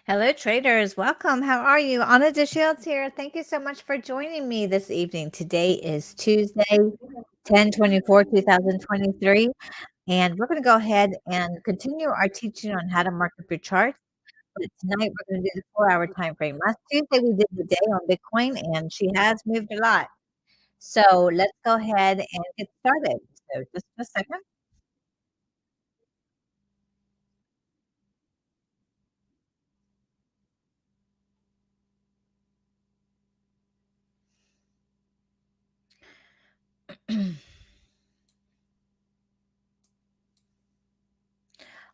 Hello, traders. Welcome. How are you? Anna DeShields here. Thank you so much for joining me this evening. Today is Tuesday, 10/24/2023, and we're going to go ahead and continue our teaching on how to mark up your chart. But tonight we're going to do the 4-hour time frame. Last Tuesday we did the day on Bitcoin, and she has moved a lot. So let's go ahead and get started. So just a second.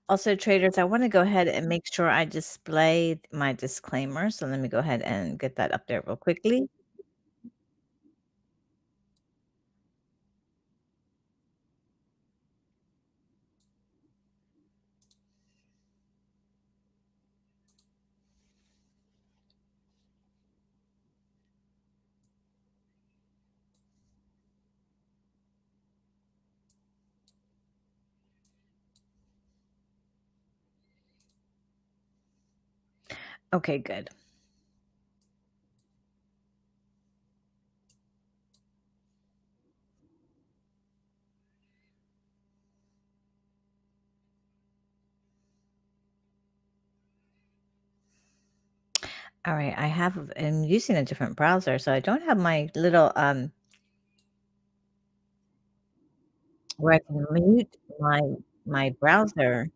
Also, traders, I want to go ahead and make sure I display my disclaimer. So let me go ahead and get that up there real quickly. Okay, good. All right, I'm using a different browser, so I don't have my little where I can mute my browser.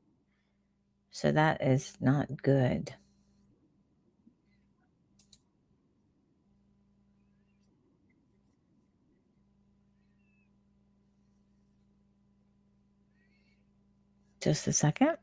So that is not good. Just a second.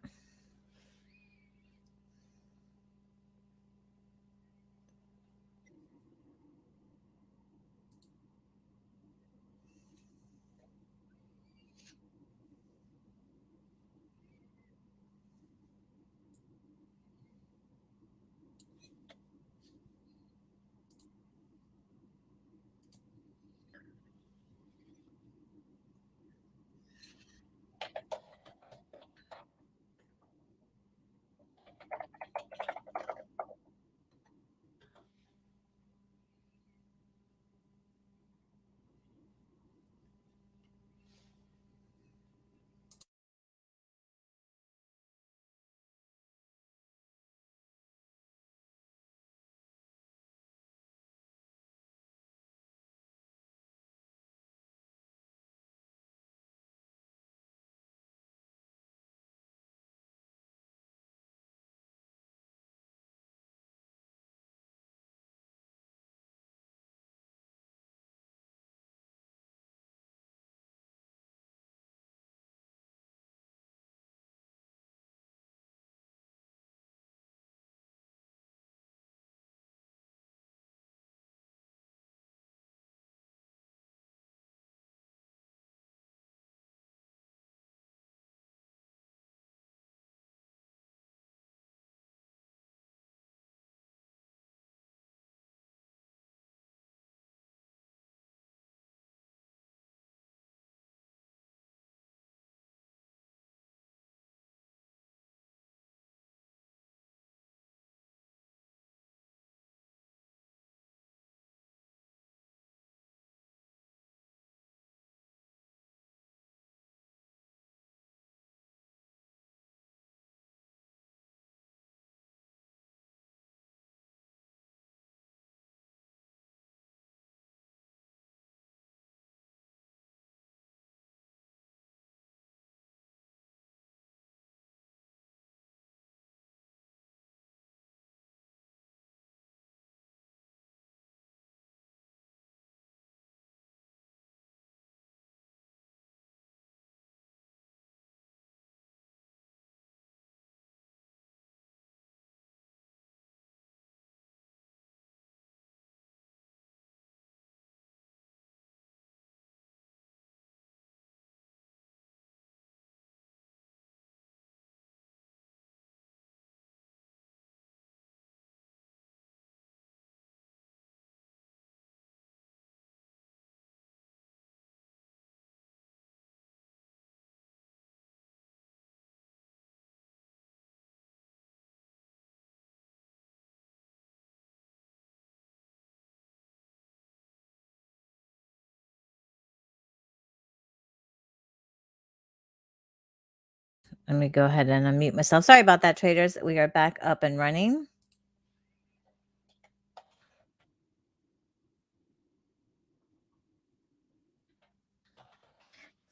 Let me go ahead and unmute myself. Sorry about that, traders. We are back up and running.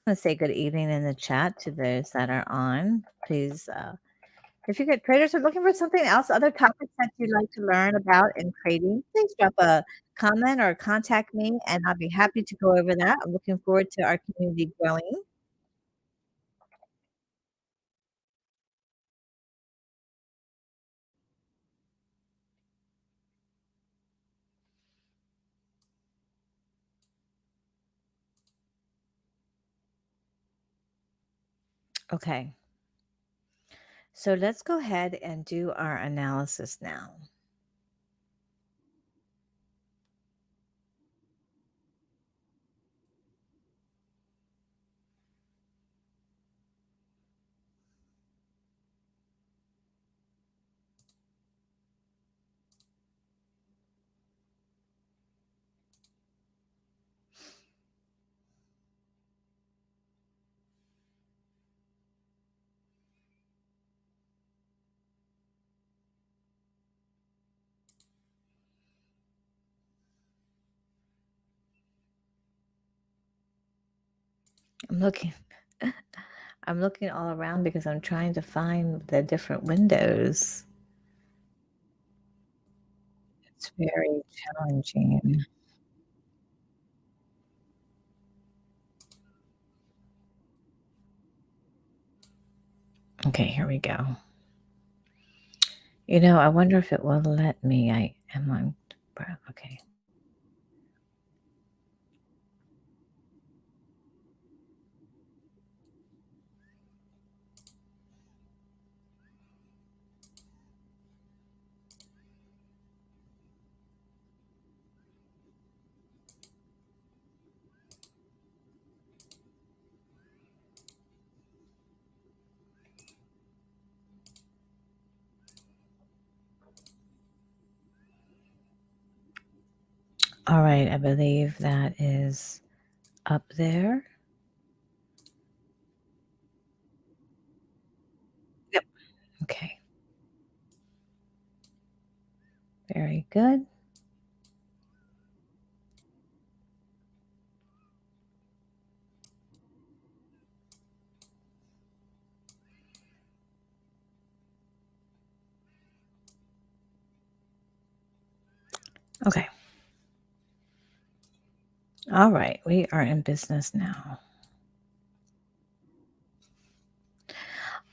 Let's say good evening in the chat to those that are on. Please, if you get traders are looking for something else, other topics that you'd like to learn about in trading, please drop a comment or contact me, and I'll be happy to go over that. I'm looking forward to our community growing. Okay, so let's go ahead and do our analysis now. I'm looking. I'm looking all around because I'm trying to find the different windows. It's very challenging. Okay, here we go. I wonder if it will let me. I am on. Okay. All right. I believe that is up there. Yep. Okay. Very good. Okay. All right. We are in business now.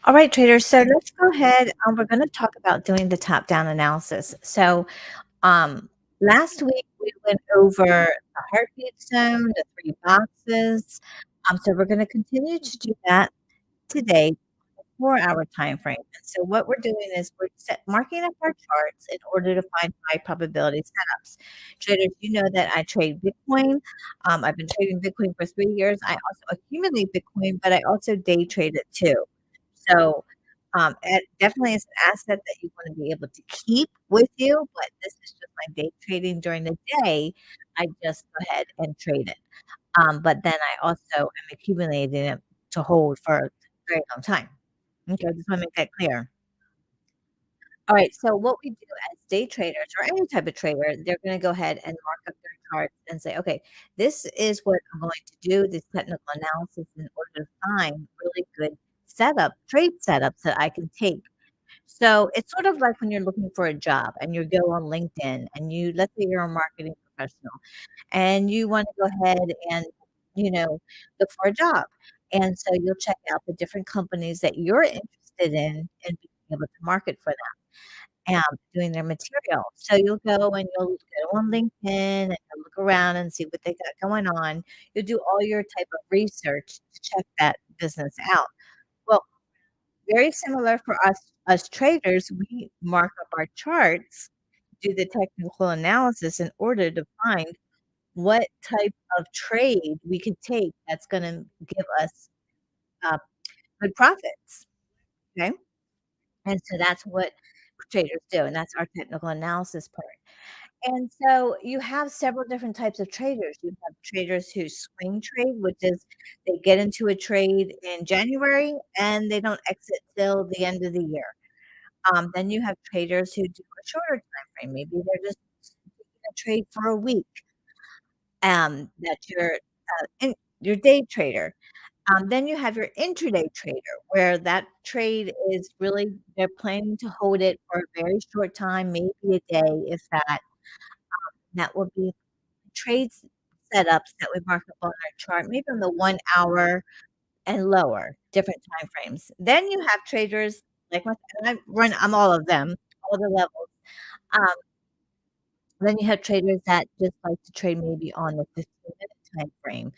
All right, traders. So let's go ahead. We're going to talk about doing the top down analysis. So, Um, last week we went over the heartbeat zone, the 3 boxes. So we're gonna continue to do that today, 4-hour time frame. And so what we're doing is we're marking up our charts in order to find high probability setups. Traders, you know that I trade Bitcoin. I've been trading Bitcoin for 3 years. I also accumulate Bitcoin, but I also day trade it too. So, it definitely is an asset that you wanna be able to keep with you, but this is just my day trading during the day. I just go ahead and trade it. But then I also am accumulating it to hold for a very long time. Okay, I just wanna make that clear. Alright, so what we do as day traders or any type of trader, they're gonna go ahead and mark up their charts and say, "Okay, this is what I'm going to do, this technical analysis in order to find really good trade setups that I can take." So, it's sort of like when you're looking for a job and you go on LinkedIn and let's say you're a marketing professional and you wanna go ahead and, you know, look for a job. And so you'll check out the different companies that you're interested in and being able to market for them, doing their material. So you'll go and you'll go on LinkedIn and you'll look around and see what they got going on. You'll do all your type of research to check that business out. Well, very similar for us traders, we mark up our charts, do the technical analysis in order to find what type of trade we could take that's gonna give us, uh, good profits, okay? And so that's what traders do, and that's our technical analysis part. And so you have several different types of traders. You have traders who swing trade, which is they get into a trade in January and they don't exit till the end of the year. Then you have traders who do a shorter time frame. Maybe they're just taking a trade for a week. That you're in your day trader. Then you have your intraday trader, where that trade is really they're planning to hold it for a very short time, maybe a day, if that. That will be trades setups that we mark up on our chart, maybe on the 1 hour and lower, different time frames. Then you have traders like myself, and I'm all of them, all the levels. Um, then you have traders that just like to trade maybe on the 15-minute time frame,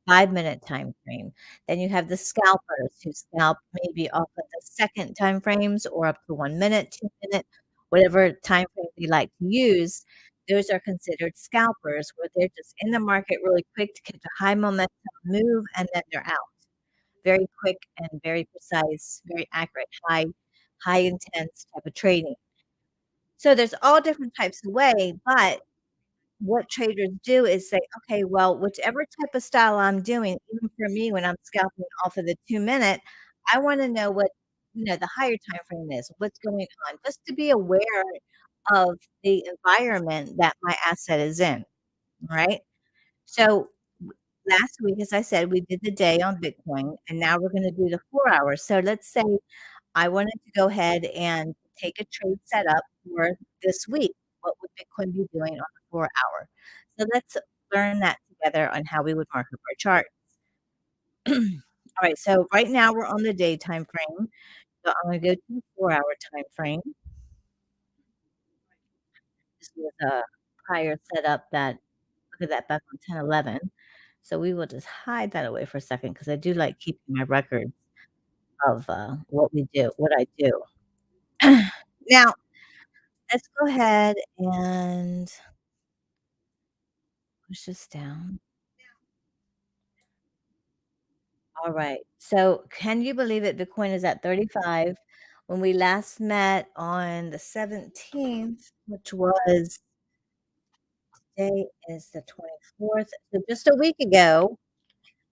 5-minute time frame. Then you have the scalpers who scalp maybe off of the second time frames or up to 1 minute, 2 minute, whatever time frame they like to use. Those are considered scalpers, where they're just in the market really quick to catch a high momentum move, and then they're out. Very quick and very precise, very accurate, high intense type of trading. So there's all different types of way, but what traders do is say, "Okay, well, whichever type of style I'm doing," even for me when I'm scalping off of the 2 minute, I wanna know what, the higher time frame is, what's going on, just to be aware of the environment that my asset is in, right? So, last week, as I said, we did the day on Bitcoin, and now we're gonna do the 4 hours. So let's say I wanted to go ahead and take a trade setup for this week. What would Bitcoin be doing on the 4 hour? So let's learn that together on how we would mark up our chart. All right, so right now we're on the day time frame. So I'm gonna go to the 4 hour time frame. This was a prior setup that look at that back on 10/11. So we will just hide that away for a second because I do like keeping my records of what we do, what I do. Now, let's go ahead and push this down. Alright. So, can you believe it? Bitcoin is at 35. When we last met on the 17th, which was today is the 24th. So just a week ago,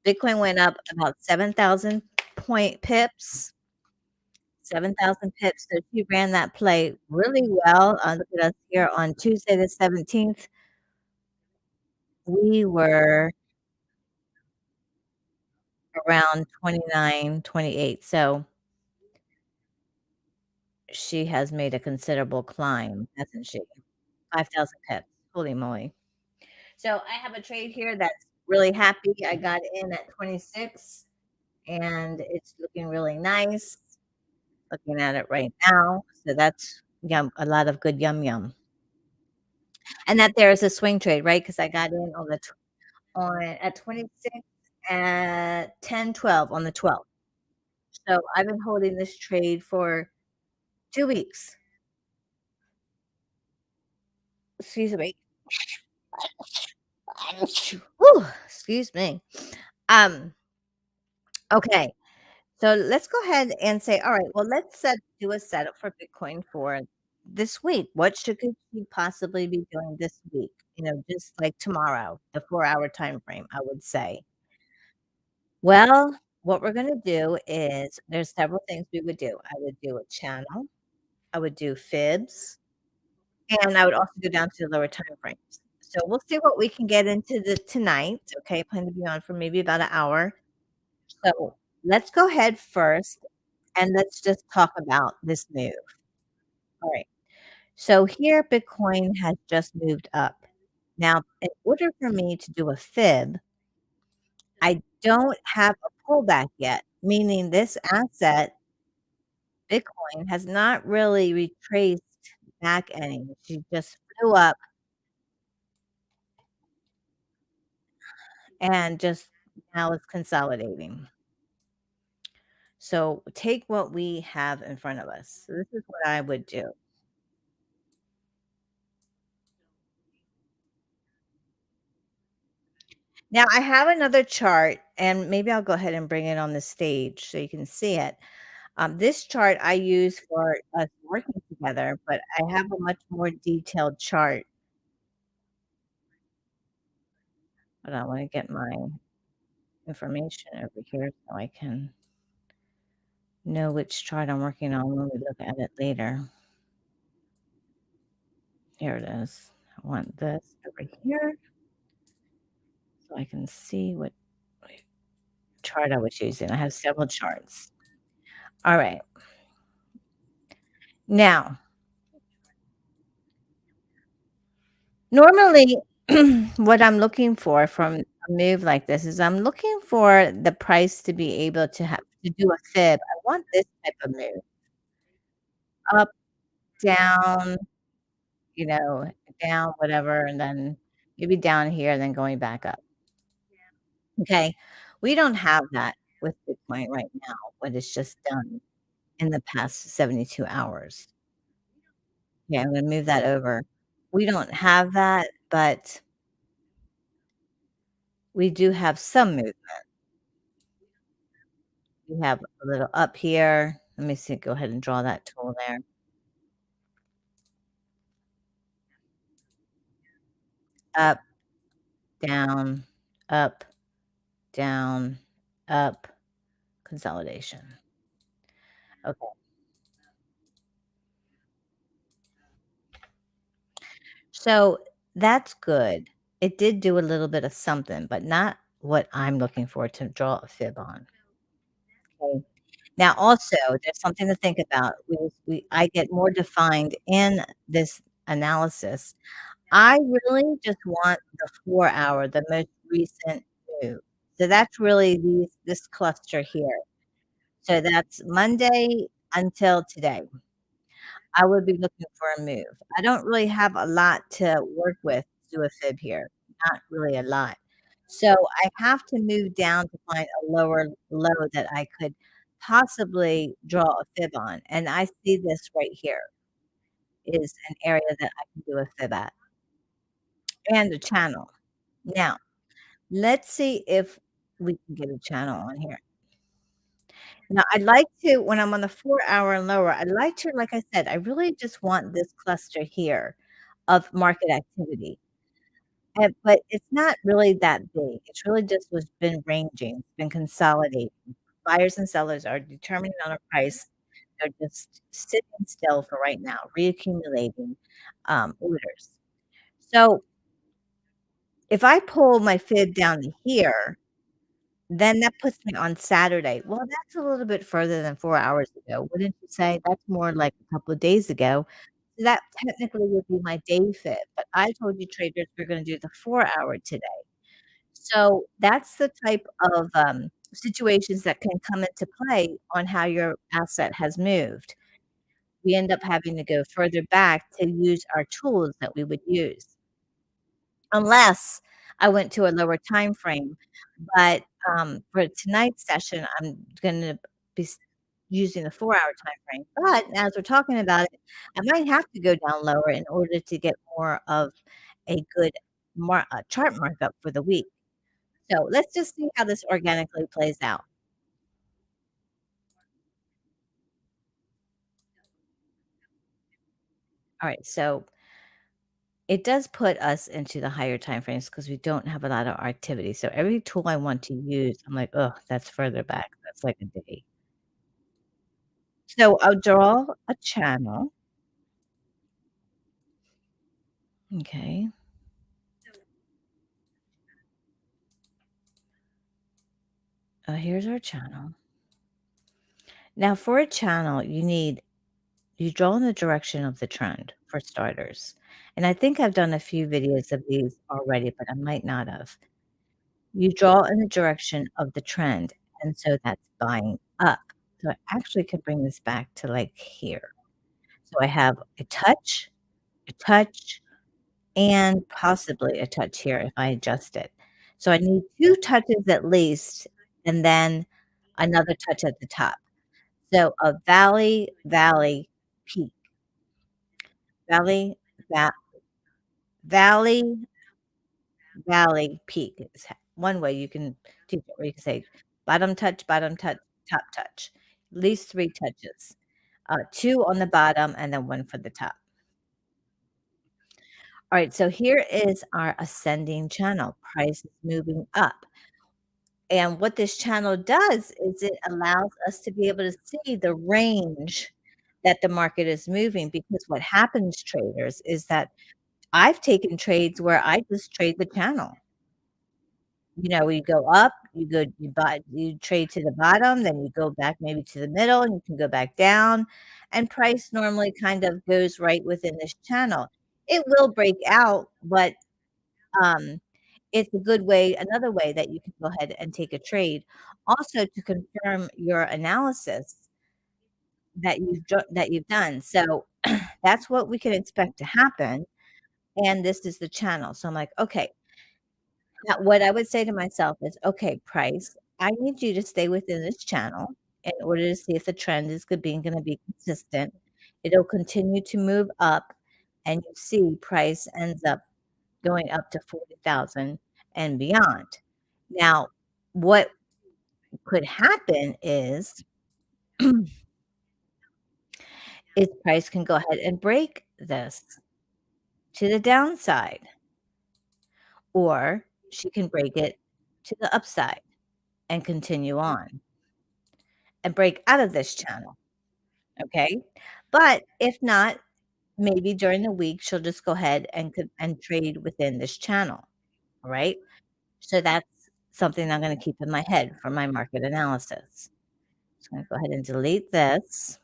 Bitcoin went up about 7,000 point pips, 7,000 pips. So she ran that play really well. Look at us here on Tuesday the 17th. We were around 29, 28. So she has made a considerable climb, hasn't she? 5,000 pips. Holy moly. So I have a trade here that's really happy. I got in at 26 and it's looking really nice. Looking at it right now. So that's yum, a lot of good yum yum. And that there is a swing trade, right? Because I got in on on at 26 at 10/12 on the 12th. So I've been holding this trade for 2 weeks. Excuse me. Whew, excuse me. Um, okay. So let's go ahead and say, all right, well, do a setup for Bitcoin for this week. What could we possibly be doing this week? Just like tomorrow, the 4 hour time frame, I would say. Well, what we're going to do is there's several things we would do. I would do a channel, I would do fibs, and I would also go down to the lower time frames. So we'll see what we can get into the tonight. Okay, plan to be on for maybe about an hour. So let's go ahead first and let's just talk about this move. All right. So here Bitcoin has just moved up. Now, in order for me to do a fib, I don't have a pullback yet, meaning this asset, Bitcoin, has not really retraced back any. She just flew up and just now is consolidating. So take what we have in front of us. So this is what I would do. Now I have another chart, and maybe I'll go ahead and bring it on the stage so you can see it. This chart I use for us working together, but I have a much more detailed chart But I wanna get my information over here so I can know which chart I'm working on when we look at it later. Here it is. I want this over here so I can see what chart I was using. I have several charts. All right. Now, normally, what I'm looking for from a move like this is I'm looking for the price to be able to have to do a fib. I want this type of move. Up, down, you know, down, whatever, and then maybe down here and then going back up. Okay. We don't have that with Bitcoin right now, what it's just done in the past 72 hours. Yeah, I'm gonna move that over. We don't have that, but we do have some movement. We have a little up here. Let me see, go ahead and draw that tool there. Up, down, up, down, up, consolidation. Okay. So that's good. It did do a little bit of something, but not what I'm looking for to draw a fib on. Okay. Now, also, there's something to think about. I get more defined in this analysis. I really just want the 4-hour, the most recent move. So that's really this cluster here. So that's Monday until today. I would be looking for a move. I don't really have a lot to work with to do a fib here, not really a lot. So I have to move down to find a lower low that I could possibly draw a fib on, and I see this right here is an area that I can do a fib at, and a channel. Now, let's see if we can get a channel on here. Now, I'd like to when I'm on the 4-hour and lower, I'd like to like I said, I really just want this cluster here of market activity, but it's not really that big. It's really just was been ranging, it's been consolidating. Buyers and sellers are determining on a price. They're just sitting still for right now, reaccumulating, orders. So, if I pull my fib down to here, then that puts me on Saturday. Well, that's a little bit further than 4 hours ago, wouldn't you say? That's more like a couple of days ago. So that technically would be my day fib, but I told you traders we're gonna do the 4-hour today. So that's the type of, situations that can come into play on how your asset has moved. We end up having to go further back to use our tools that we would use. Unless I went to a lower time frame, but, for tonight's session, I'm gonna be using the 4-hour time frame, but as we're talking about it, I might have to go down lower in order to get more of a good chart markup for the week. So, let's just see how this organically plays out. Alright, so it does put us into the higher time frames because we don't have a lot of activity, so every tool I want to use, I'm like, "Ugh, that's further back, that's like a day." So I'll draw a channel. Okay. Here's our channel. Now for a channel, you draw in the direction of the trend for starters. And I think I've done a few videos of these already, but I might not have. You draw in the direction of the trend, and so that's buying up. So I actually could bring this back to like here. So I have a touch, and possibly a touch here if I adjust it. So I need 2 touches at least, and then another touch at the top. So a valley, valley, peak, valley, va valley, valley, peak is one way you can teach it, where you can say bottom touch, top touch. At least 3 touches. 2 on the bottom and then 1 for the top. Alright, so here is our ascending channel, price is moving up. And what this channel does is it allows us to be able to see the range that the market is moving, because what happens, traders, is that I've taken trades where I just trade the channel. You know, you go up, you trade to the bottom, then you go back maybe to the middle, and you can go back down, and price normally kind of goes right within this channel. It will break out, but, um, it's a good way another way that you can go ahead and take a trade. Also to confirm your analysis that you've done. So, that's what we can expect to happen, and this is the channel. So I'm like, "Okay." Now what I would say to myself is, "Okay, price, I need you to stay within this channel in order to see if the trend is gonna be consistent. It'll continue to move up, and you see price ends up going up to 40,000 and beyond." Now, what could happen is price can go ahead and break this to the downside, or she can break it to the upside and continue on and break out of this channel, okay? But if not, maybe during the week, she'll just go ahead and trade within this channel, all right? So that's something I'm gonna keep in my head for my market analysis. So I'm gonna go ahead and delete this.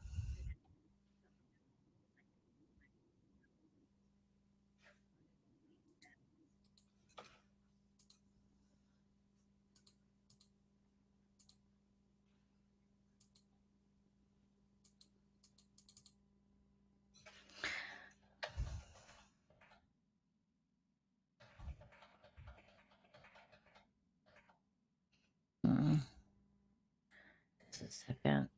Mm, just a second.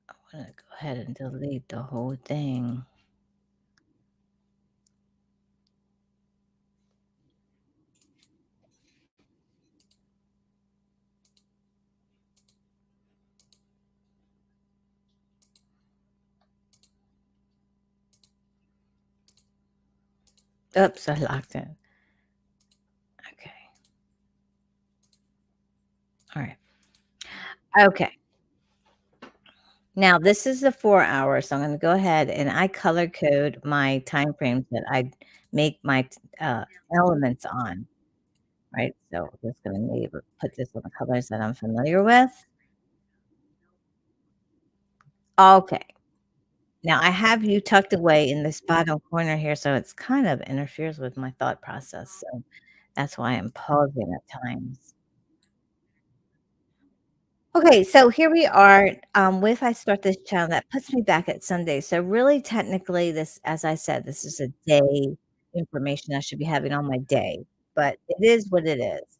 I wanna go ahead and delete the whole thing. Oops, I locked it. Okay. All right. Okay. Now this is the 4 hour, so I'm gonna go ahead and I color code my time frames that I make my elements on, right? So I'm just gonna maybe put this on the colors that I'm familiar with. Okay. Now I have you tucked away in this bottom corner here, so it's kind of interferes with my thought process. So that's why I'm pausing at times. Okay, so here we are, with I start this channel, that puts me back at Sunday. So really technically this, as I said, this is a day information I should be having on my day, but it is what it is.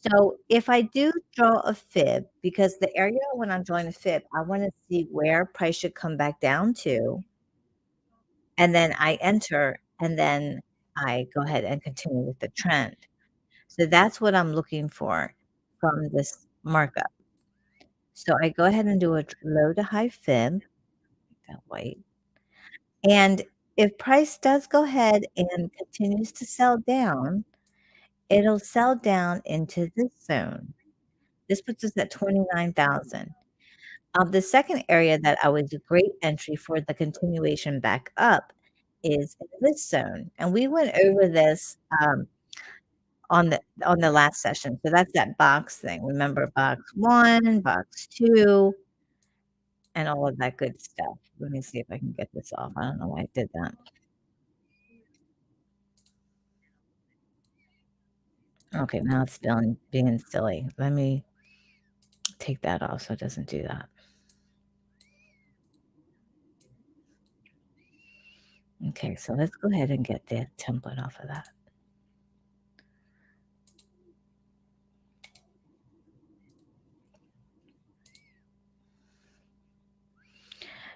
So if I do draw a fib, because the area when I'm drawing a fib, I wanna see where price should come back down to, and then I enter, and then I go ahead and continue with the trend. So that's what I'm looking for from this markup. So I go ahead and do a low to high fib, that white, and if price does go ahead and continues to sell down, it'll sell down into this zone. This puts us at 29,000. The second area that I was a great entry for the continuation back up is in this zone, and we went over this, on the last session. So that's that box thing. Remember box 1, box 2, and all of that good stuff. Let me see if I can get this off. I don't know why I did that. Okay, now it's being silly. Let me take that off so it doesn't do that. Okay, so let's go ahead and get the template off of that.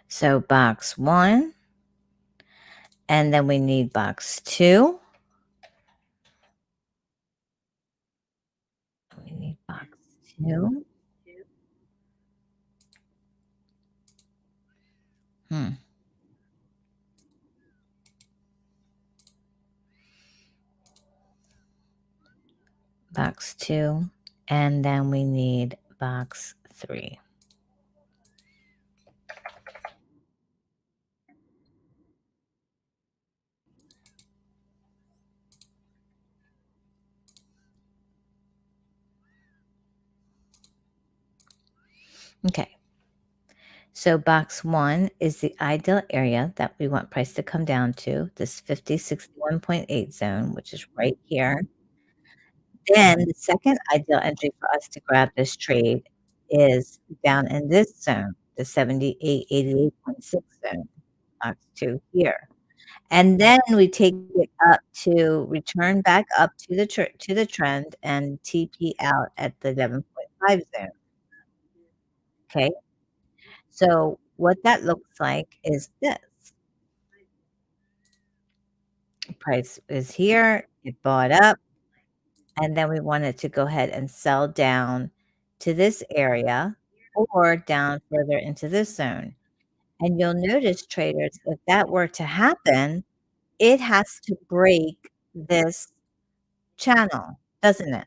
So box 1, and then we need box 2. We need box 2. Hmm. box 2, and then we need box 3. Okay. So box 1 is the ideal area that we want price to come down to, this 5061.8 zone, which is right here. Then the second ideal entry for us to grab this trade is down in this zone, the 7888.6 zone, box 2 here. And then we take it up to return back up to the trend and TP out at the 11.5 zone, okay? So what that looks like is this. Price is here, it bought up, and then we wanted to go ahead and sell down to this area or down further into this zone. And you'll notice, traders, if that were to happen, it has to break this channel, doesn't it?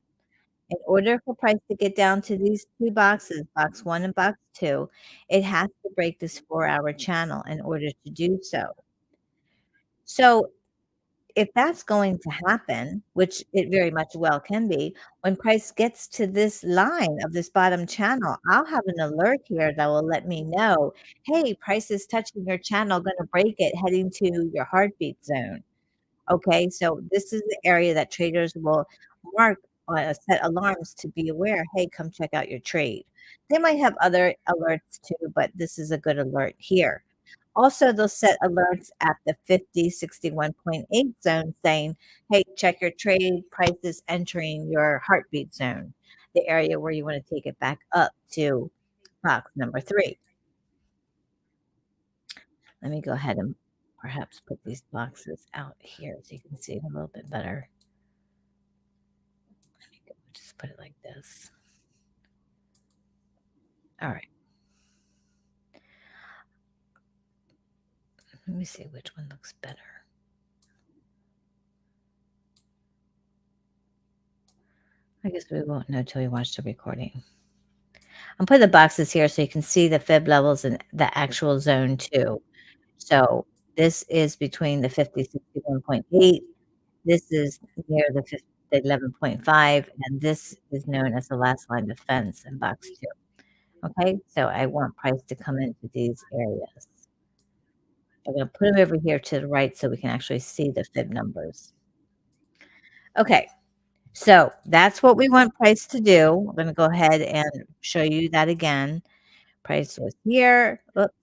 In order for price to get down to these 2 boxes, box 1 and box 2, it has to break this 4-hour channel in order to do so. So if that's going to happen, which it very much well can be, when price gets to this line of this bottom channel, I'll have an alert here that will let me know, "Hey, price is touching your channel, gonna break it, heading to your heartbeat zone." Okay, so this is the area that traders will mark, set alarms to be aware, "Hey, come check out your trade." They might have other alerts too, but this is a good alert here. Also, they'll set alerts at the 5061.8 zone saying, "Hey, check your trade, price is entering your heartbeat zone," the area where you wanna take it back up to box number 3. Let me go ahead and perhaps put these boxes out here so you can see it a little bit better. Just put it like this. All right. Let me see which one looks better. I guess we won't know till we watch the recording. I'm putting the boxes here so you can see the fib levels and the actual zone too. So this is between the 5061.8. This is near the 11.5, and this is known as the last line of defense in box 2. Okay, so I want price to come into these areas. I'm gonna put them over here to the right so we can actually see the fib numbers. Okay, so that's what we want price to do. I'm gonna go ahead and show you that again. Price was here. Oops,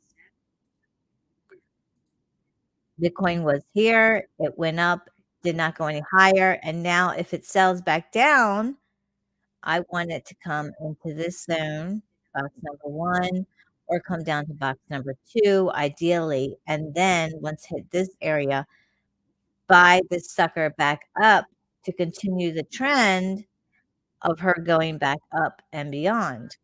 Bitcoin was here. It went up, did not go any higher. And now if it sells back down, I want it to come into this zone, box number 1, or come down to box number 2, ideally. And then once hit this area, buy this sucker back up to continue the trend of her going back up and beyond.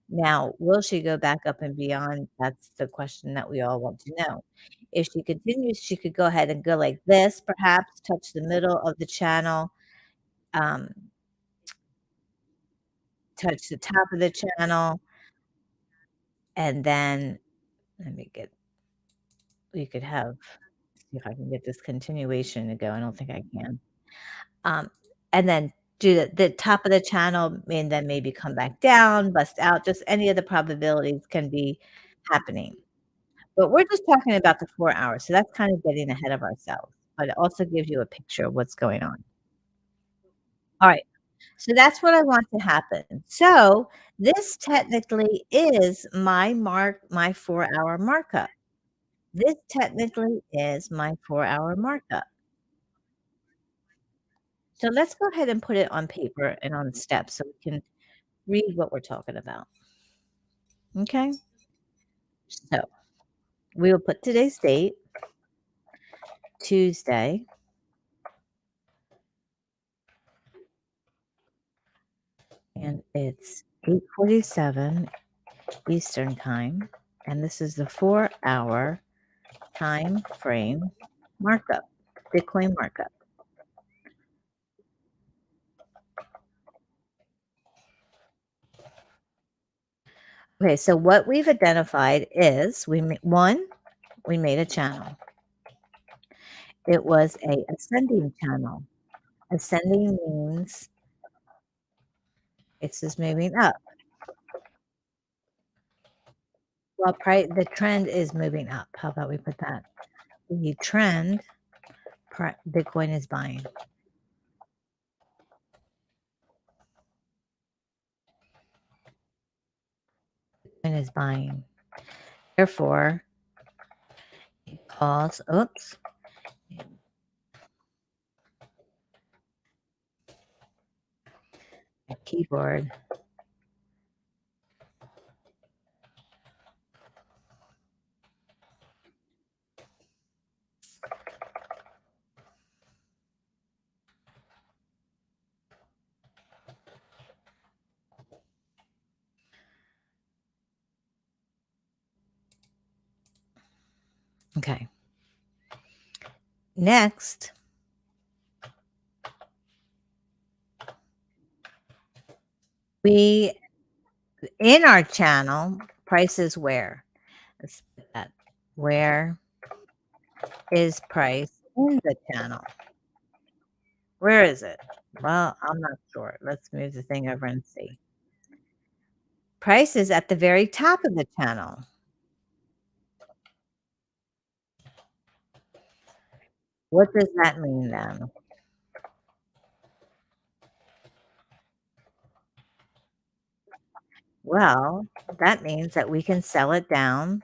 Now, will she go back up and beyond? That's the question that we all want to know. If she continues, she could go ahead and go like this, perhaps touch the middle of the channel, um, touch the top of the channel, and then let me get we could have see if I can get this continuation to go. I don't think I can. Um, and then do the top of the channel and then maybe come back down, bust out, just any of the probabilities can be happening. But we're just talking about the 4 hours, so that's kind of getting ahead of ourselves, but it also gives you a picture of what's going on. Alright, so that's what I want to happen. So, this technically is my 4-hour markup. This technically is my 4-hour markup. So let's go ahead and put it on paper and on steps so we can read what we're talking about, okay? So, we will put today's date, Tuesday, and it's 8:47 Eastern Time, and this is the 4-hour time frame markup, Bitcoin markup. Okay, so what we've identified is one, we made a channel. It was a ascending channel. Ascending means it's just moving up. Well, the trend is moving up. How about we put that? The trend, Bitcoin is buying. Bitcoin is buying. Therefore, it calls, oops, a keyboard. Okay. Next, we in our channel, price is where. Let's put that. Where is price in the channel? Where is it? Well, I'm not sure. Let's move the thing over and see. Price is at the very top of the channel. What does that mean then? Well, that means that we can sell it down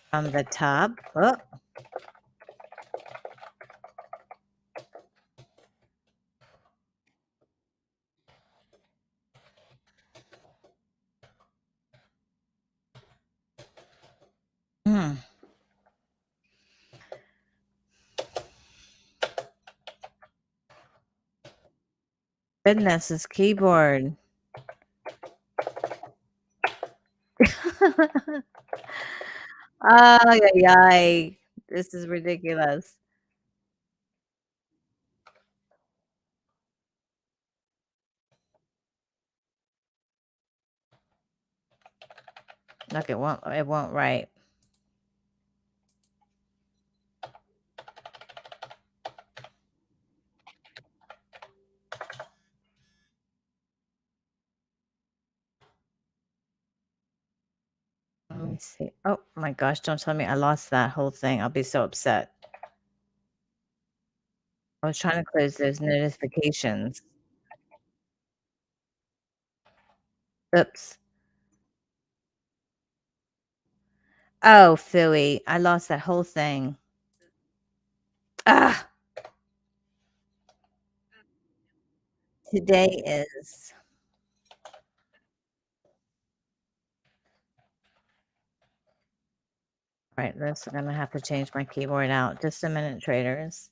from the top. Oh, hmm, goodness, this keyboard. Ay, ay, ay. This is ridiculous. Look, it won't write. Let me see. Oh my gosh, don't tell me I lost that whole thing. I'll be so upset. I was trying to close those notifications. Oops. Oh, phooey. I lost that whole thing. Ah, today is right. This I'm gonna have to change my keyboard out. Just a minute, traders.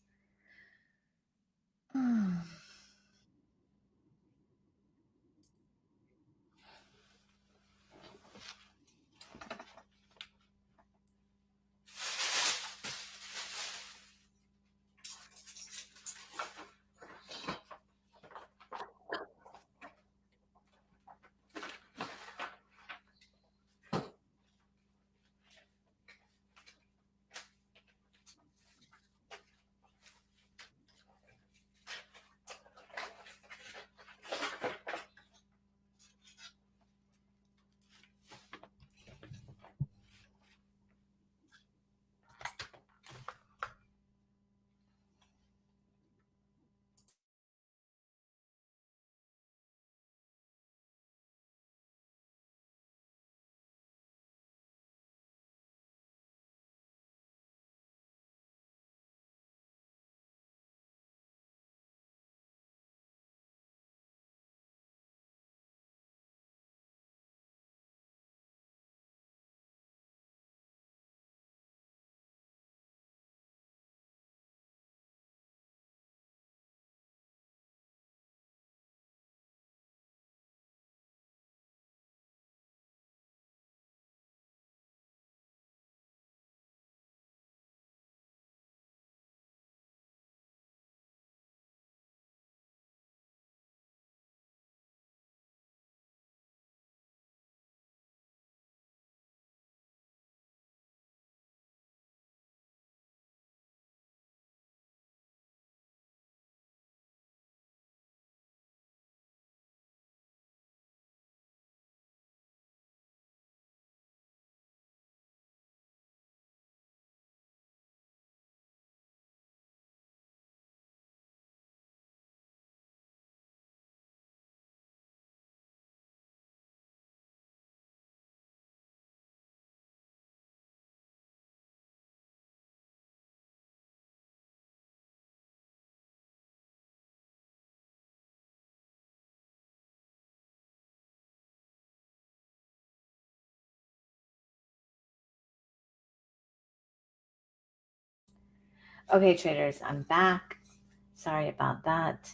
Okay, traders, I'm back. Sorry about that.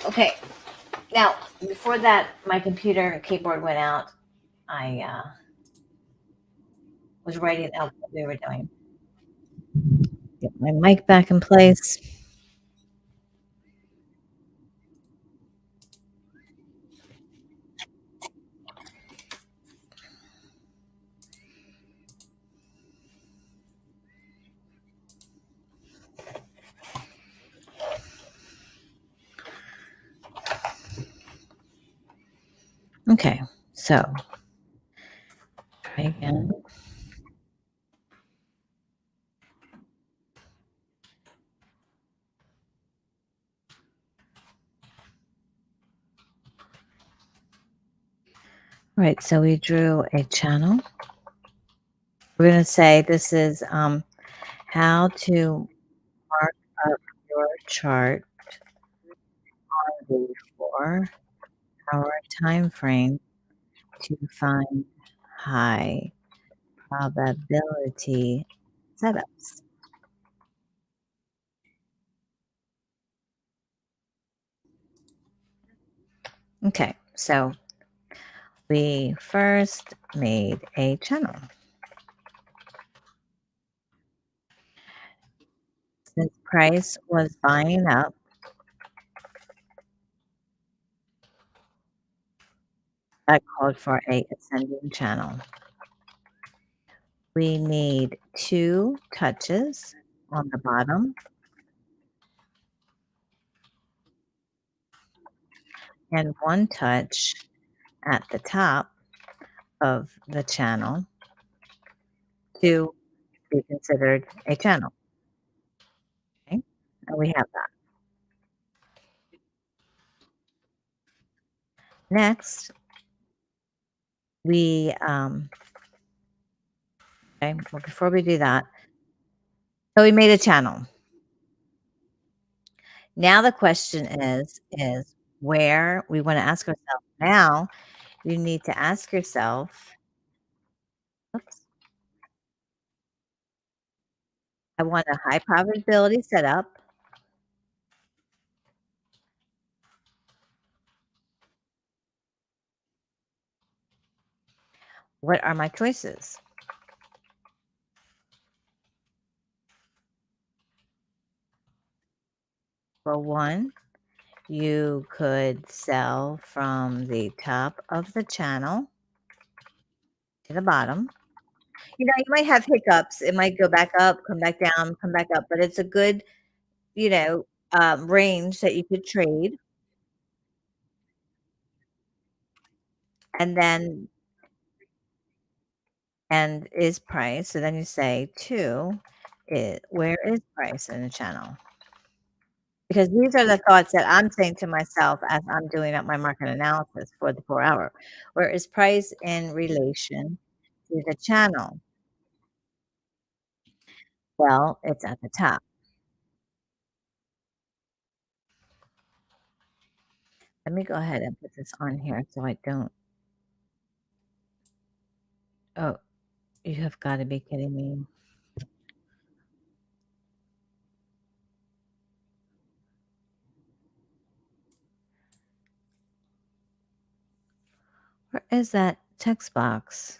Okay, now before that, my computer keyboard went out. I was writing out what we were doing. Get my mic back in place. Okay, so try again. All right, so we drew a channel. We're going to say this is how to mark up your chart on the 4-hour time frame to find high probability setups. Okay, so we first made a channel. Since price was buying up, that called for a ascending channel. We need 2 touches on the bottom and 1 touch at the top of the channel to be considered a channel. Okay, and we have that. Next, we okay, well, before we do that, so we made a channel. Now the question is where we want to ask ourselves now, you need to ask yourself, oops, I want a high probability setup. What are my choices? Well, 1, you could sell from the top of the channel to the bottom. You might have hiccups. It might go back up, come back down, come back up, but it's a good, you know, range that you could trade. And then, and is price. So then you say 2, where is price in the channel? Because these are the thoughts that I'm saying to myself as I'm doing up my market analysis for the 4-hour. Where is price in relation to the channel? Well, it's at the top. Let me go ahead and put this on here so I don't. Oh, you have got to be kidding me. Where is that text box?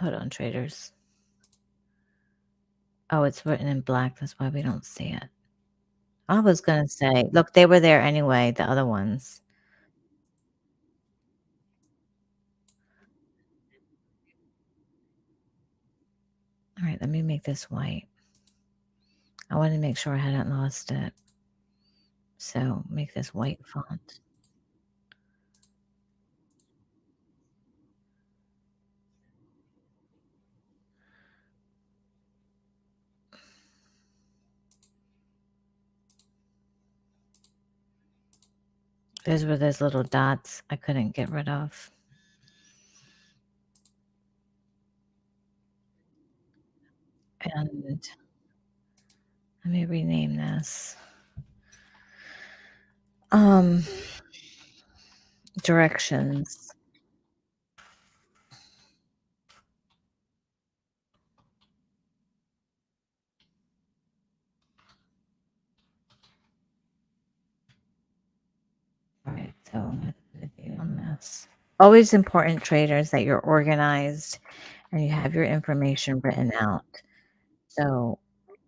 Hold on, traders. Oh, it's written in black. That's why we don't see it. I was going to say, look, they were there anyway, the other ones. All right, let me make this white. I wanted to make sure I hadn't lost it. So make this white font. Those were those little dots I couldn't get rid of. And Let me rename this. Um, Directions. All right, so I'm going to do on this. Always important, traders, that you're organized and you have your information written out. So what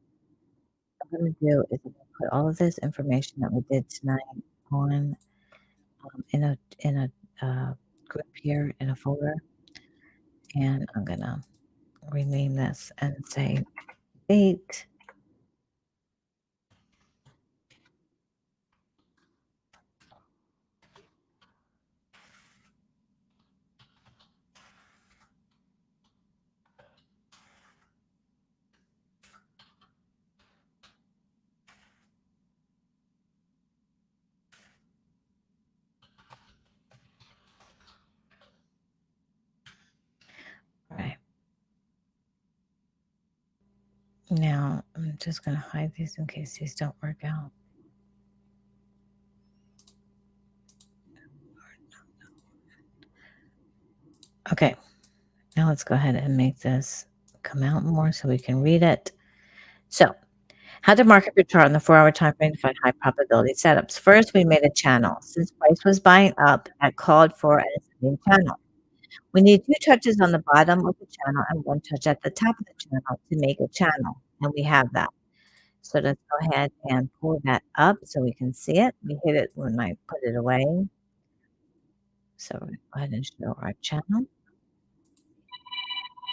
I'm going to do is I'm going to put all of this information that we did tonight on in a group here in a folder, and I'm going to rename this and say date. All right. Now I'm just going to hide these in case these don't work out. Okay. Now let's go ahead and make this come out more so we can read it. So, how to market your chart on the 4-hour time frame to find high probability setups. First, we made a channel. Since price was buying up, that called for an ascending channel. We need 2 touches on the bottom of the channel and 1 touch at the top of the channel to make a channel, and we have that. So let's go ahead and pull that up so we can see it. We hit it when I put it away. So we're gonna go ahead and show our channel.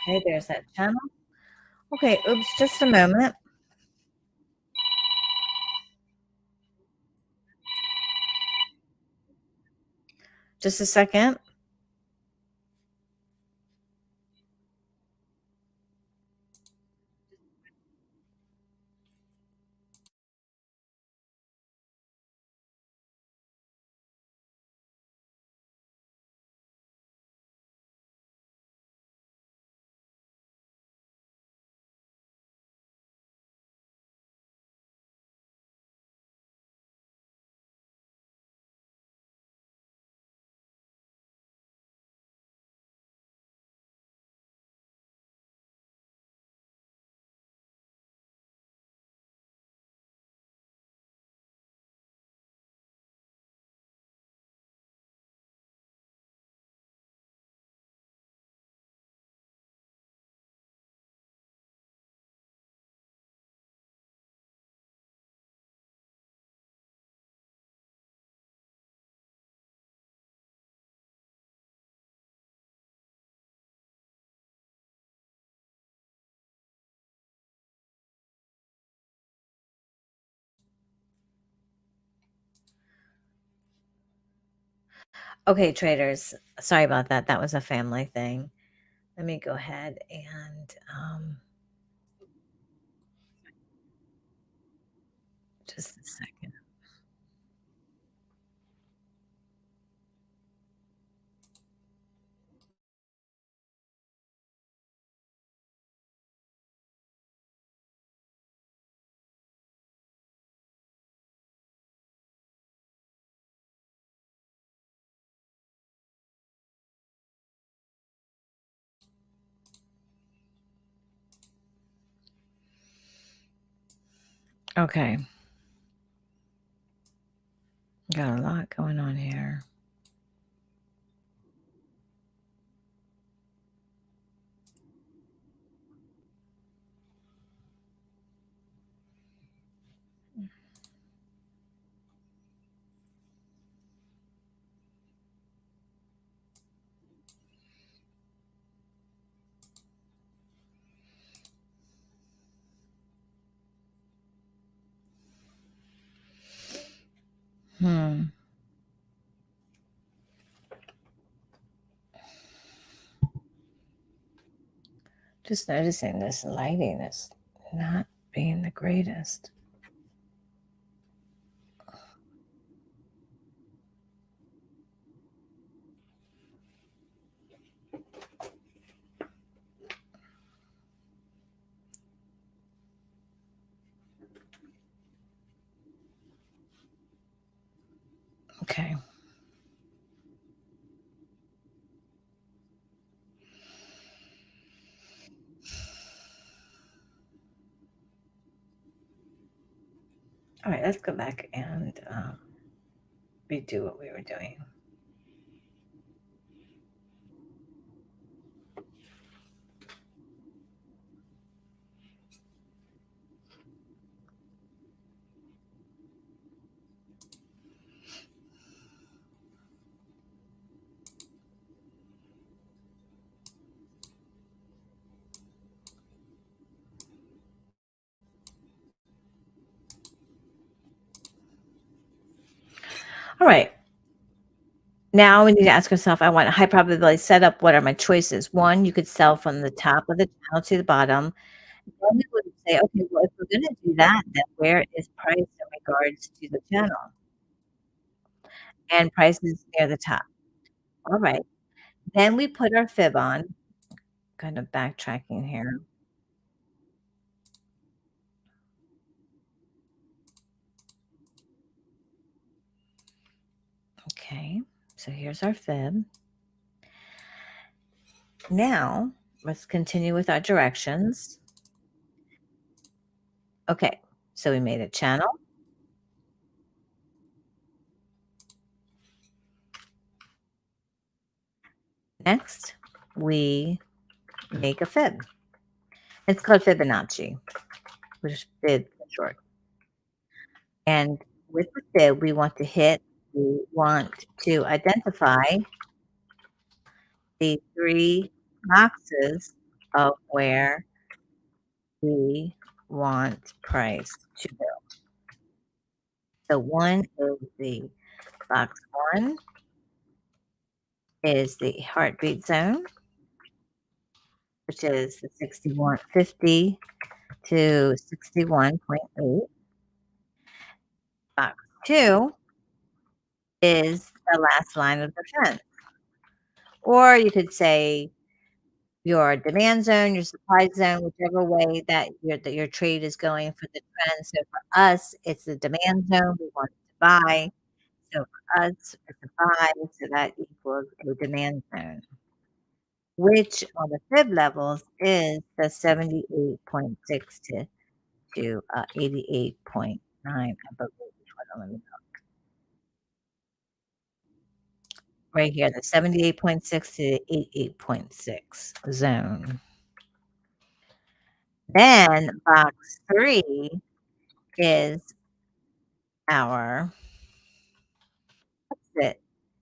Okay, there's that channel. Okay, oops, just a moment. Just a second. Okay, traders, sorry about that. That was a family thing. Let me go ahead and just a second. Okay, got a lot going on here. Hmm. Just noticing this lighting is not being the greatest. Okay. All right, let's go back and redo what we were doing. All right. Now we need to ask ourselves, I want a high probability setup. What are my choices? One, you could sell from the top of the channel to the bottom. Then we would say, okay, well, if we're going to do that, then where is price in regards to the channel? And price is near the top. All right. Then we put our fib on. Kind of backtracking here. Okay. So here's our fib. Now let's continue with our directions. Okay. So we made a channel. Next, we make a fib. It's called Fibonacci, which is fib for short. And with the fib, we want to identify the three boxes of where we want price to go. So one is the box one is the heartbeat zone, which is the 6150 to 61.8. Box two is the last line of defense. Or you could say your demand zone, your supply zone, whichever way that your trade is going for the trend. So for us, it's the demand zone. We want to buy. So for us, it's a buy. So that equals a demand zone, which on the fib levels is the 78.6 to 88.9, I believe. Hold on, let me right here, the 78.6 to 88.6 zone. Then box 3 is our exit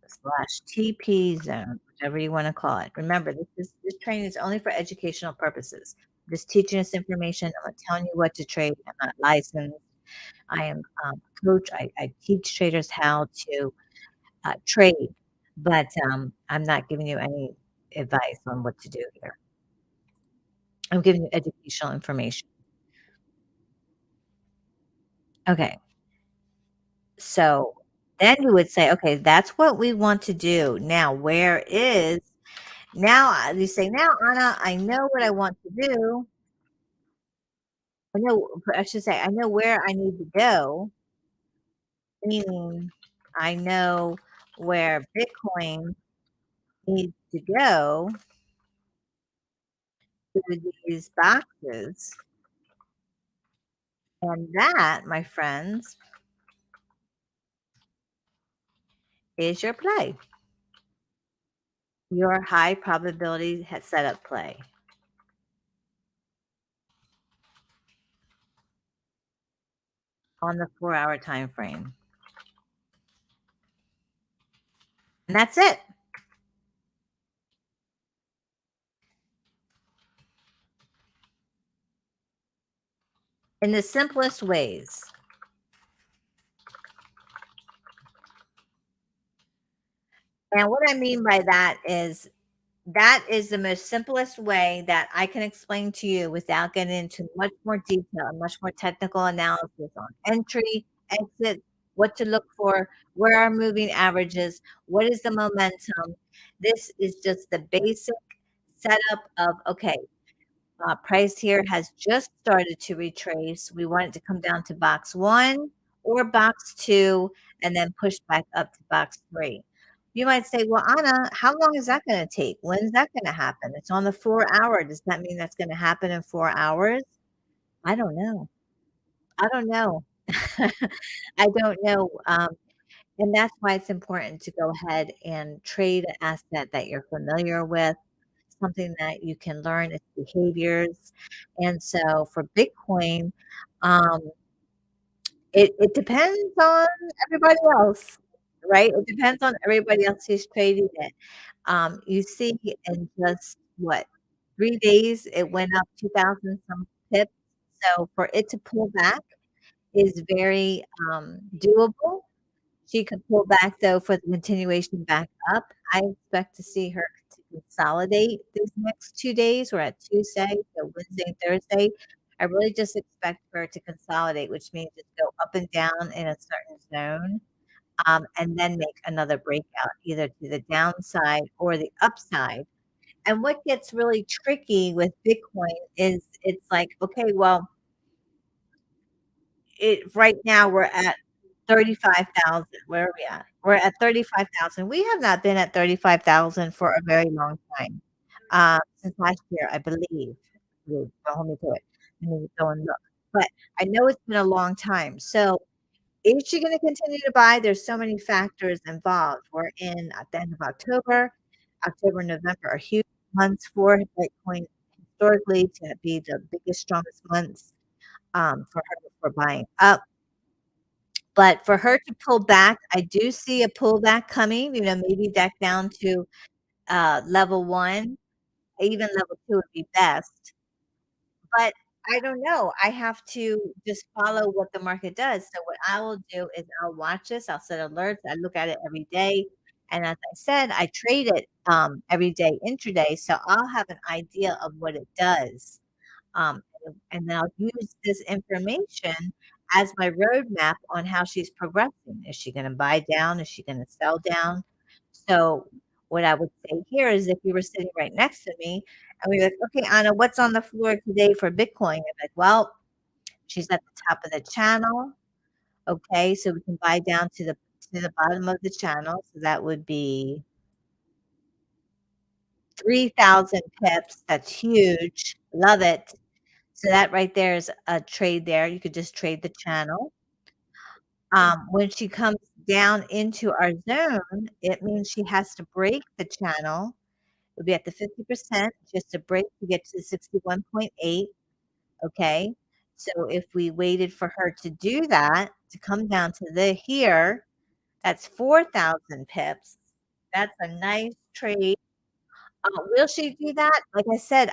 slash TP zone, whatever you wanna call it. Remember, this training is only for educational purposes. I'm just teaching this information. I'm not telling you what to trade. I'm not licensed. I am, a coach. I teach traders how to, trade, but, I'm not giving you any advice on what to do here. I'm giving you educational information. Okay. So then you would say, okay, that's what we want to do. Now, where is now you say, now, Anna, I know what I want to do. I should say, I know where I need to go, meaning I know where Bitcoin needs to go through these boxes. And that, my friends, is your play, your high probability setup play on the 4-hour time frame. And that's it. In the simplest ways. And what I mean by that is the most simplest way that I can explain to you without getting into much more detail and much more technical analysis on entry, exit, what to look for, where are moving averages, what is the momentum. This is just the basic setup of, okay, price here has just started to retrace. We want it to come down to box one. or box 2 and then push back up to box 3. You might say, "Well, Anna, how long is that gonna take? When's that gonna happen? It's on the 4 hour. Does that mean that's gonna happen in 4 hours?" I don't know. I don't know. I don't know, and that's why it's important to go ahead and trade an asset that you're familiar with, something that you can learn its behaviors, and so for Bitcoin, um, it depends on everybody else, right? It depends on everybody else who's trading it. You see in just, what, 3 days, it went up 2,000 some pips, so for it to pull back is very, doable. She could pull back, though, for the continuation back up. I expect to see her to consolidate these next 2 days. We're at Tuesday, so Wednesday and Thursday. I really just expect her to consolidate, which means just go up and down in a certain zone, and then make another breakout, either to the downside or the upside. And what gets really tricky with Bitcoin is it's like, okay, well, it right now we're at 35,000. Where are we at? We're at 35,000. We have not been at 35,000 for a very long time, since last year, I believe. Don't hold me to it. Let me go and look. But I know it's been a long time. So is she gonna continue to buy? There's so many factors involved. We're in at the end of October. October and November are huge months for Bitcoin historically to be the biggest, strongest months, for her for buying up. But for her to pull back, I do see a pullback coming, maybe back down to, level 1, even level 2 would be best. But I don't know, I have to just follow what the market does. So what I will do is I'll watch this, I'll set alerts, I look at it every day, and as I said, I trade it, every day intraday, so I'll have an idea of what it does. And then I'll use this information as my roadmap on how she's progressing. Is she gonna buy down? Is she gonna sell down? So what I would say here is if you were sitting right next to me and we were like, "Okay, Anna, what's on the floor today for Bitcoin?" I'm like, "Well, she's at the top of the channel. Okay, so we can buy down to the bottom of the channel. So that would be 3,000 pips. That's huge. Love it. So that right there is a trade there. You could just trade the channel. When she comes down into our zone, it means she has to break the channel. It'll be at the 50% just to break to get to 61.8. Okay. So if we waited for her to do that, to come down to the here, that's 4,000 pips. That's a nice trade. Will she do that? Like I said,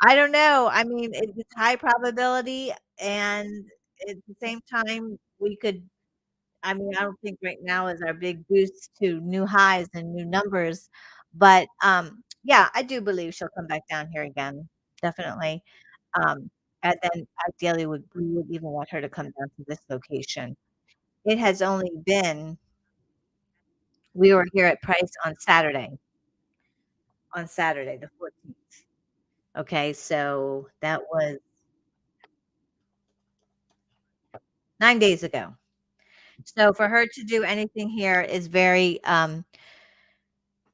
I don't know. I mean, it's high probability, and at the same time, we could I mean, I don't think right now is our big boost to new highs and new numbers, but, yeah, I do believe she'll come back down here again, definitely, um, and then ideally, we would even want her to come down to this location. It has only been we were here at price on Saturday, the 14th. Okay, so that was 9 days ago. So for her to do anything here is very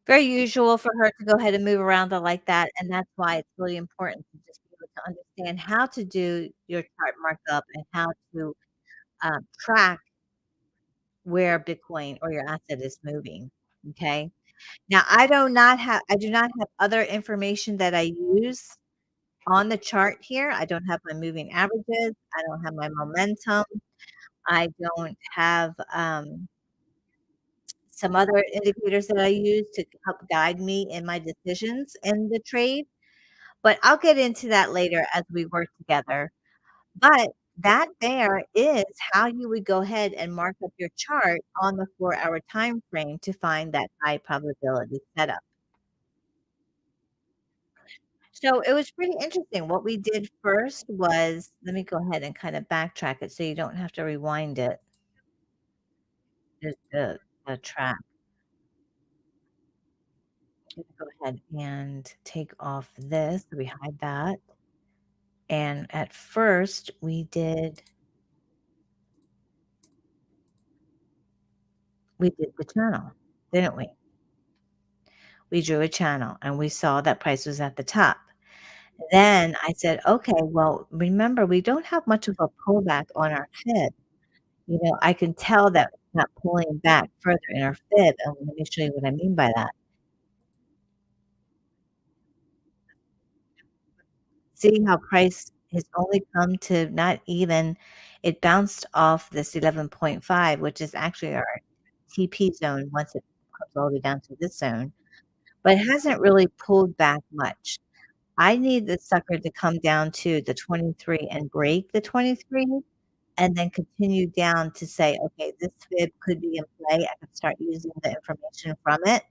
usual for her to go ahead and move around like that, and that's why it's really important to just be able to understand how to do your chart markup and how to, track where Bitcoin or your asset is moving, okay? Now I do not have other information that I use on the chart here. I don't have my moving averages, I don't have my momentum, I don't have, some other indicators that I use to help guide me in my decisions in the trade, but I'll get into that later as we work together. But that there is how you would go ahead and mark up your chart on the 4-hour time frame to find that high probability setup. So it was pretty interesting. What we did first was let me go ahead and kinda backtrack it so you don't have to rewind it, the track. Go ahead and take off this, we hide that, and at first, we did We did the channel, didn't we? We drew a channel and we saw that price was at the top. Then I said, "Okay, well, remember, we don't have much of a pullback on our fib. You know, I can tell that it's not pulling back further in our fib, and let me show you what I mean by that. See how price has only come to not even it bounced off this 11.5, which is actually our TP zone once it comes all the way down to this zone, but it hasn't really pulled back much. I need this sucker to come down to the 23 and break the 23 and then continue down to say, "Okay, this fib could be in play." I can start using the information from it,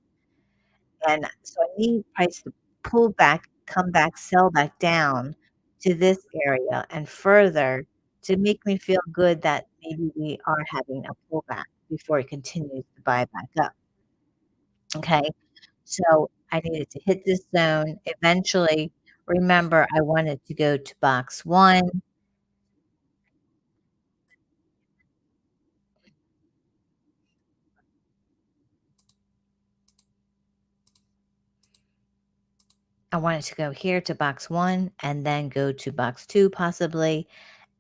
and so I need price to pull back, come back, sell back down to this area and further to make me feel good that maybe we are having a pullback before it continues to buy back up, okay? So, I needed to hit this zone. Eventually, remember, I wanted to go to box 1. I wanted to go here to box 1 and then go to box 2 possibly,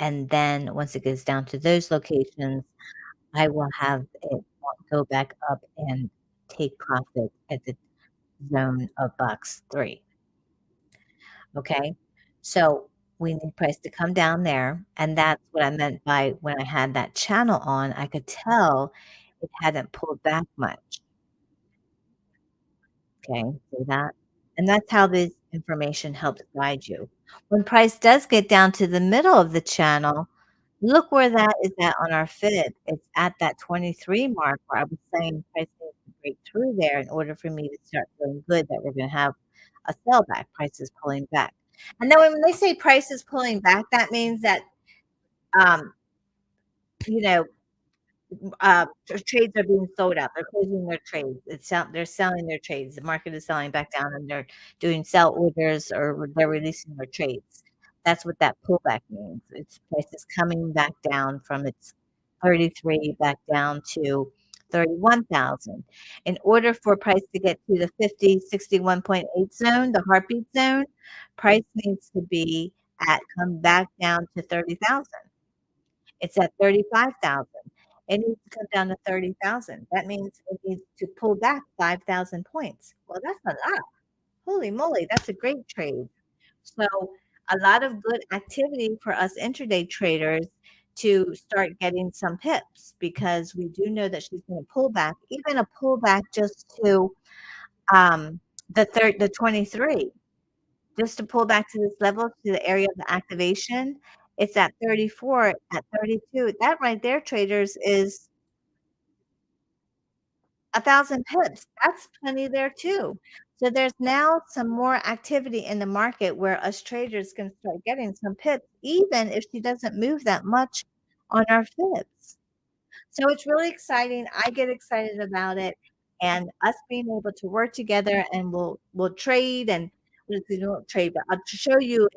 and then once it gets down to those locations, I will have it go back up and take profit at the zone of box 3, okay? So, we need price to come down there, and that's what I meant by when I had that channel on, I could tell it hadn't pulled back much, okay? See that? And that's how this information helps guide you. When price does get down to the middle of the channel, look where that is at on our fib. It's at that 23 mark where I was saying price needs to break through there in order for me to start feeling good that we're gonna have a sellback. Price is pulling back. And then when they say price is pulling back, that means that, um, you know, trades are being sold out. They're closing their trades. They're selling their trades. The market is selling back down, and they're doing sell orders or they're releasing their trades. That's what that pullback means. Its price is coming back down from its 33 back down to 31,000. In order for price to get to the 50, 61.8 zone, the heartbeat zone, price needs to be at come back down to 30,000. It's at 35,000. It needs to come down to 30,000. That means it needs to pull back 5,000 points. Well, that's a lot. Holy moly, that's a great trade. So, a lot of good activity for us intraday traders to start getting some pips because we do know that she's gonna pull back, even a pullback just to, um, the 23. Just to pull back to this level, to the area of the activation, it's at 34, at 32. That right there, traders, is 1,000 pips. That's plenty there too. So there's now some more activity in the market where us traders can start getting some pips, even if she doesn't move that much on our fibs. So it's really exciting. I get excited about it, and us being able to work together and we'll trade and we don't trade, but I'll show you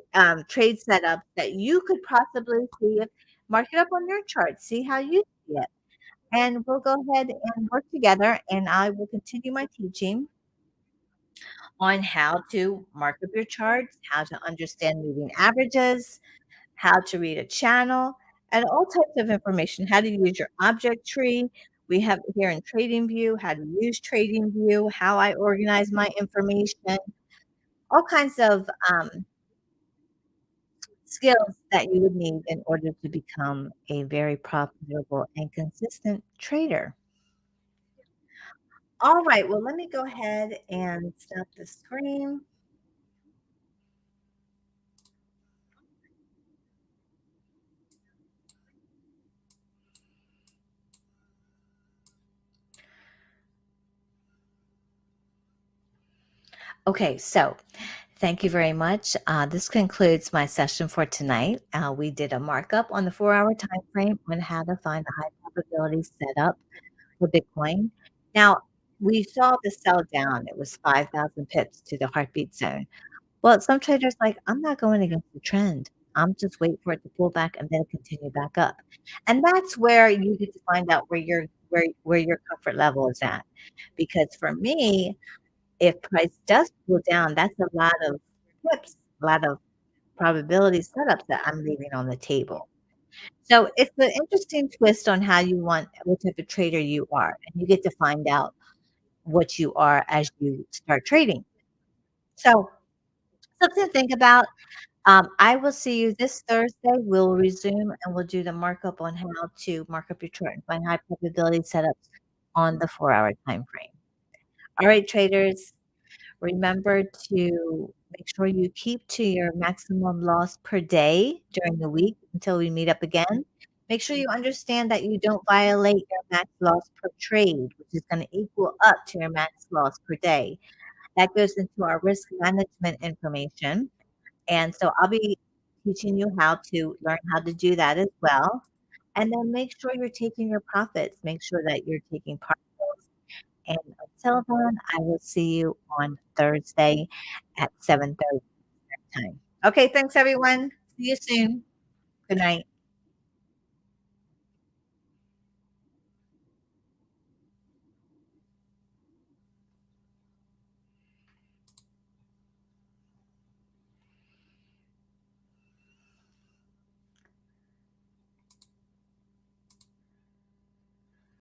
trade setups that you could possibly see if mark it up on your chart, see how you see it. And we'll go ahead and work together and I will continue my teaching on how to mark up your charts, how to understand moving averages, how to read a channel, and all types of information, how to use your object tree. We have here in TradingView, how to use TradingView, how I organize my information, all kinds of skills that you would need in order to become a very profitable and consistent trader. All right, well, let me go ahead and stop the screen. Okay, so thank you very much. This concludes my session for tonight. We did a markup on the 4-hour time frame on how to find a high probability setup for Bitcoin. Now, we saw the sell down. It was 5,000 pips to the heartbeat zone. Well, some traders like, I'm not going against the trend. I'm just waiting for it to pull back and then continue back up. And that's where you get to find out where you're where your comfort level is at. Because for me, if price does cool down, that's a lot of tips, a lot of probability setups that I'm leaving on the table. So it's an interesting twist on how you want what type of trader you are, and you get to find out what you are as you start trading. So something to think about. I will see you this Thursday. We'll resume and we'll do the markup on how to mark up your chart and find high probability setups on the 4-hour time frame. All right, traders, remember to make sure you keep to your maximum loss per day during the week until we meet up again. Make sure you understand that you don't violate your max loss per trade, which is going to equal up to your max loss per day. That goes into our risk management information. And so I'll be teaching you how to learn how to do that as well. And then make sure you're taking your profits. Make sure that you're taking partials. And until then, I will see you on Thursday at 7:30 time. Okay, thanks everyone. See you soon. Good night.